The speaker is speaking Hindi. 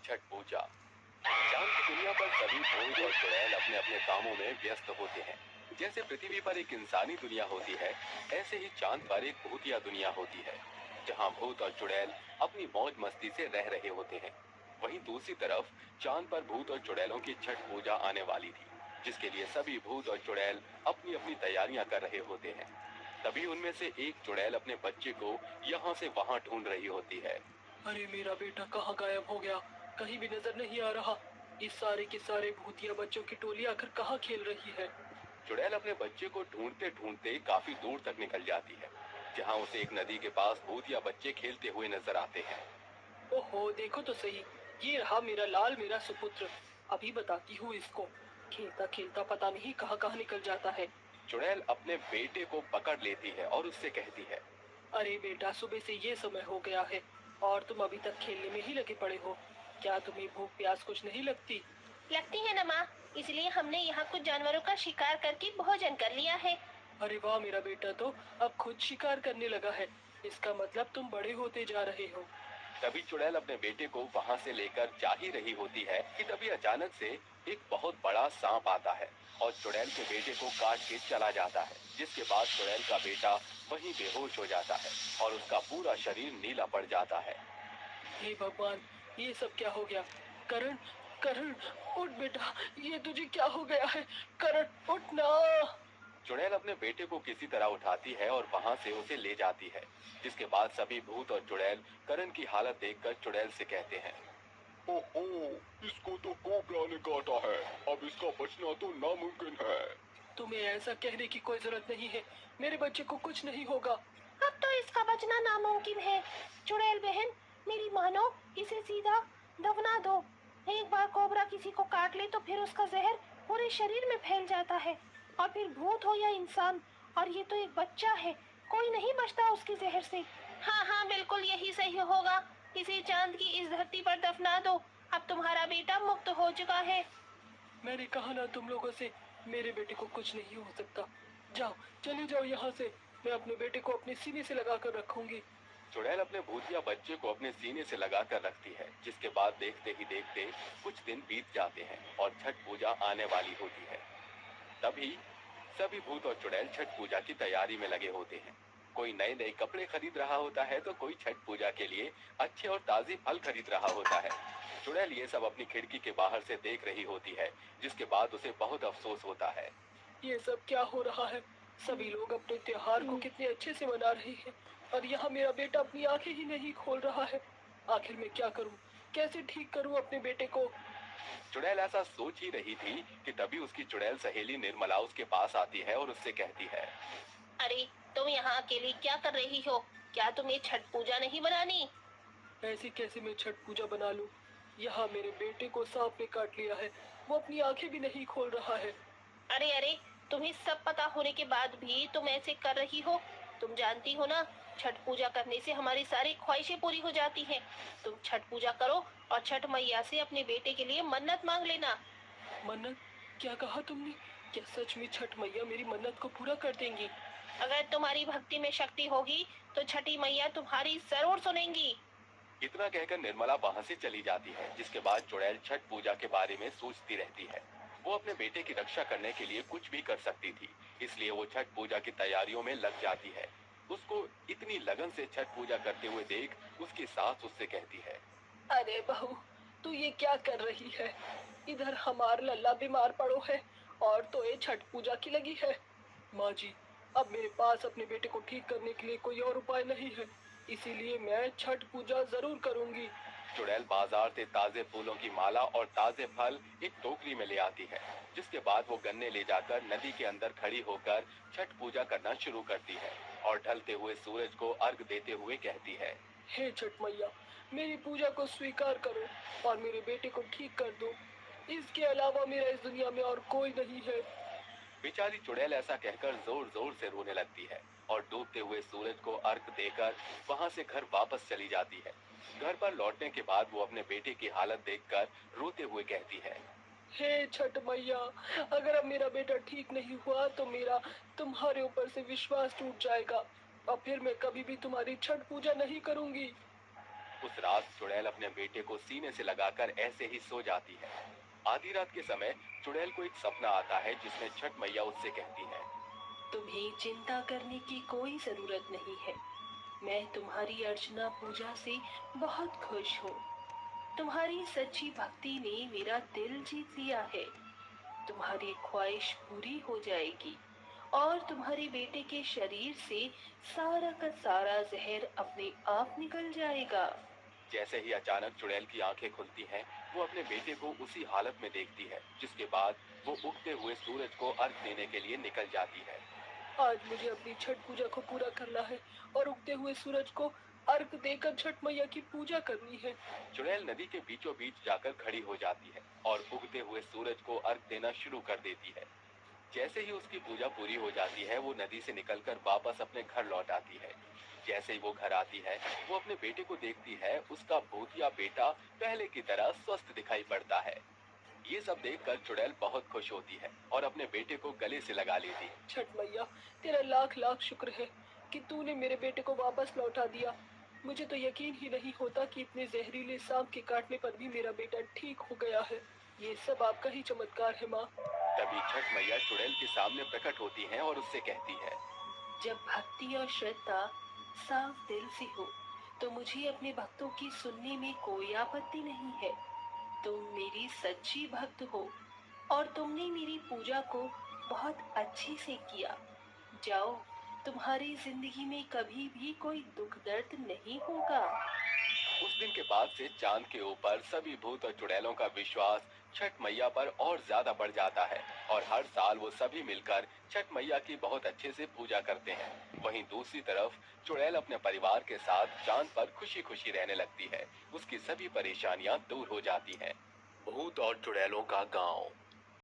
छठ पूजा। चांद की दुनिया पर सभी भूत और चुड़ैल अपने अपने कामों में व्यस्त होते हैं। जैसे पृथ्वी पर एक इंसानी दुनिया होती है, ऐसे ही चांद पर एक भूतिया दुनिया होती है, जहां भूत और चुड़ैल अपनी मौज मस्ती से रह रहे होते हैं। वहीं दूसरी तरफ चांद पर भूत और चुड़ैलों की छठ पूजा आने वाली थी, जिसके लिए सभी भूत और चुड़ैल अपनी अपनी तैयारियां कर रहे होते हैं। तभी उनमें से एक चुड़ैल अपने बच्चे को यहाँ से वहाँ ढूंढ रही होती है। अरे मेरा बेटा कहाँ गायब हो गया, कहीं भी नजर नहीं आ रहा। इस सारे के सारे भूतिया बच्चों की टोली आखिर कहाँ खेल रही है। चुड़ैल अपने बच्चे को ढूंढते ढूंढते काफी दूर तक निकल जाती है, जहाँ उसे एक नदी के पास भूतिया बच्चे खेलते हुए नजर आते हैं। ओहो देखो तो सही, ये रहा मेरा लाल, मेरा सुपुत्र। अभी बताती हूँ इसको। खेलता खेलता पता नहीं कहाँ कहाँ निकल जाता है। चुड़ैल अपने बेटे को पकड़ लेती है और उससे कहती है, अरे बेटा, सुबह से ये समय हो गया है और तुम अभी तक खेलने में ही लगे पड़े हो। क्या तुम्हें भूख प्यास कुछ नहीं लगती? लगती है ना माँ, इसलिए हमने यहाँ कुछ जानवरों का शिकार करके भोजन कर लिया है। अरे वाह, मेरा बेटा तो अब खुद शिकार करने लगा है। इसका मतलब तुम बड़े होते जा रहे हो। तभी चुड़ैल अपने बेटे को वहां से लेकर जा ही रही होती है कि तभी अचानक से एक बहुत बड़ा सांप आता है और चुड़ैल के बेटे को काट के चला जाता है, जिसके बाद चुड़ैल का बेटा वहीं बेहोश हो जाता है और उसका पूरा शरीर नीला पड़ जाता है। हे भगवान, ये सब क्या हो गया? करण, करण, उठ बेटा, ये तुझे क्या हो गया है? करण, उठ ना। चुड़ैल अपने बेटे को किसी तरह उठाती है और वहां से उसे ले जाती है, जिसके बाद सभी भूत और चुड़ैल करण की हालत देखकर चुड़ैल से कहते हैं, ओहो, इसको तो कोबरा ने काटा है, अब इसका बचना तो नामुमकिन है। तुम्हें ऐसा कहने की कोई जरूरत नहीं है, मेरे बच्चे को कुछ नहीं होगा। अब तो इसका बचना नामुमकिन है। चुड़ैल बहन, मेरी मानो, इसे सीधा दफना दो। एक बार कोबरा किसी को काट ले तो फिर उसका जहर पूरे शरीर में फैल जाता है, और फिर भूत हो या इंसान, और ये तो एक बच्चा है, कोई नहीं बचता उसके जहर से। हाँ हाँ, बिल्कुल यही सही होगा। इसे चांद की इस धरती पर दफना दो। अब तुम्हारा बेटा मुक्त हो चुका है। मैंने कहा ना तुम लोगों से, मेरे बेटे को कुछ नहीं हो सकता। जाओ, चले जाओ यहाँ से। मैं अपने बेटे को अपने सीने से लगा कर रखूंगी। चुड़ैल अपने भूतिया बच्चे को अपने सीने से लगाकर रखती है, जिसके बाद देखते ही देखते कुछ दिन बीत जाते हैं और छठ पूजा आने वाली होती है। तभी सभी भूत और चुड़ैल छठ पूजा की तैयारी में लगे होते हैं। कोई नए नए कपड़े खरीद रहा होता है तो कोई छठ पूजा के लिए अच्छे और ताजे फल खरीद रहा होता है। चुड़ैल ये सब अपनी खिड़की के बाहर से देख रही होती है, जिसके बाद उसे बहुत अफसोस होता है। ये सब क्या हो रहा है? सभी लोग अपने त्योहार को कितने अच्छे से मना रहे हैं और यहाँ मेरा बेटा अपनी आंखें ही नहीं खोल रहा है। आखिर मैं क्या करूँ? कैसे ठीक करूँ अपने बेटे को? चुड़ैल ऐसा सोच ही रही थी कि तभी उसकी चुड़ैल सहेली निर्मला उसके पास आती है और उससे कहती है, अरे, तुम यहाँ अकेली क्या कर रही हो? क्या तुम्हें छठ पूजा नहीं बनानी? ऐसे कैसे मैं छठ पूजा बना लूँ? यहाँ मेरे बेटे को सांप ने काट लिया है, वो अपनी आंखें भी नहीं खोल रहा है। अरे अरे, तुम्हें सब पता होने के बाद भी तुम ऐसे कर रही हो? तुम जानती हो ना, छठ पूजा करने से हमारी सारी ख्वाहिशें पूरी हो जाती हैं। तुम छठ पूजा करो और छठ मैया से अपने बेटे के लिए मन्नत मांग लेना। मन्नत? क्या कहा तुमने? क्या सच में छठ मैया मेरी मन्नत को पूरा कर देंगी? अगर तुम्हारी भक्ति में शक्ति होगी तो छठी मैया तुम्हारी जरूर सुनेंगी। इतना कहकर निर्मला वहां से चली जाती है, जिसके बाद चुड़ैल छठ पूजा के बारे में सोचती रहती है। वो अपने बेटे की रक्षा करने के लिए कुछ भी कर सकती थी, इसलिए वो छठ पूजा की तैयारियों में लग जाती है। उसको इतनी लगन से छठ पूजा करते हुए देख उसकी सास उससे कहती है, अरे बहू, तू ये क्या कर रही है? इधर हमार लल्ला बीमार पड़ो है और तो ये छठ पूजा की लगी है। माँ जी, अब मेरे पास अपने बेटे को ठीक करने के लिए कोई और उपाय नहीं है, इसीलिए मैं छठ पूजा जरूर करूंगी। चुड़ैल बाजार से ताजे फूलों की माला और ताजे फल एक टोकरी में ले आती है, जिसके बाद वो गन्ने ले जाकर नदी के अंदर खड़ी होकर छठ पूजा करना शुरू करती है और ढलते हुए सूरज को अर्घ देते हुए कहती है, हे छठ मैया, मेरी पूजा को स्वीकार करो और मेरे बेटे को ठीक कर दो। इसके अलावा मेरा इस दुनिया में और कोई नहीं है। बेचारी चुड़ैल ऐसा कहकर जोर जोर से रोने लगती है और डूबते हुए सूरज को अर्घ देकर वहां से घर वापस चली जाती है। घर पर लौटने के बाद वो अपने बेटे की हालत देखकर रोते हुए कहती है, हे छठ मैया, अगर अब मेरा बेटा ठीक नहीं हुआ तो मेरा तुम्हारे ऊपर से विश्वास टूट जाएगा और फिर मैं कभी भी तुम्हारी छठ पूजा नहीं करूंगी। उस रात चुड़ैल अपने बेटे को सीने से लगाकर ऐसे ही सो जाती है। आधी रात के समय चुड़ैल को एक सपना आता है जिसमें छठ मैया उससे कहती है, तुम्हें चिंता करने की कोई जरूरत नहीं है। मैं तुम्हारी अर्चना पूजा से बहुत खुश हूँ। तुम्हारी सच्ची भक्ति ने मेरा दिल जीत लिया है। तुम्हारी ख्वाहिश पूरी हो जाएगी और तुम्हारे बेटे के शरीर से सारा का सारा जहर अपने आप निकल जाएगा। जैसे ही अचानक चुड़ैल की आंखें खुलती हैं, वो अपने बेटे को उसी हालत में देखती है, जिसके बाद वो उगते हुए सूरज को अर्घ देने के लिए निकल जाती है। आज मुझे अपनी छठ पूजा को पूरा करना है और उगते हुए सूरज को अर्घ देकर छठ मैया की पूजा करनी है। चुड़ैल नदी के बीचों बीच जाकर खड़ी हो जाती है और उगते हुए सूरज को अर्घ देना शुरू कर देती है। जैसे ही उसकी पूजा पूरी हो जाती है, वो नदी से निकलकर वापस अपने घर लौट आती है। जैसे ही वो घर आती है, वो अपने बेटे को देखती है। उसका भूतिया बेटा पहले की तरह स्वस्थ दिखाई पड़ता है। ये सब देखकर चुड़ैल बहुत खुश होती है और अपने बेटे को गले से लगा लेती है। छठ मैया, तेरा लाख लाख शुक्र है कि तूने मेरे बेटे को वापस लौटा दिया। मुझे तो यकीन ही नहीं होता कि इतने जहरीले सांप के काटने पर भी मेरा बेटा ठीक हो गया है। ये सब आपका ही चमत्कार है माँ। तभी छठ मैया चुड़ैल के सामने प्रकट होती हैं और उससे कहती है, जब भक्ति और श्रद्धा साफ दिल से हो तो मुझे अपने भक्तों की सुनने में कोई आपत्ति नहीं है। तुम मेरी सच्ची भक्त हो और तुमने मेरी पूजा को बहुत अच्छे से किया। जाओ, तुम्हारी जिंदगी में कभी भी कोई दुख दर्द नहीं होगा। उस दिन के बाद से चांद के ऊपर सभी भूत और चुड़ैलों का विश्वास छठ मैया पर और ज्यादा बढ़ जाता है और हर साल वो सभी मिलकर छठ मैया की बहुत अच्छे से पूजा करते हैं। वहीं दूसरी तरफ चुड़ैल अपने परिवार के साथ चांद पर खुशी खुशी रहने लगती है। उसकी सभी परेशानियां दूर हो जाती हैं। भूत और चुड़ैलों का गांव।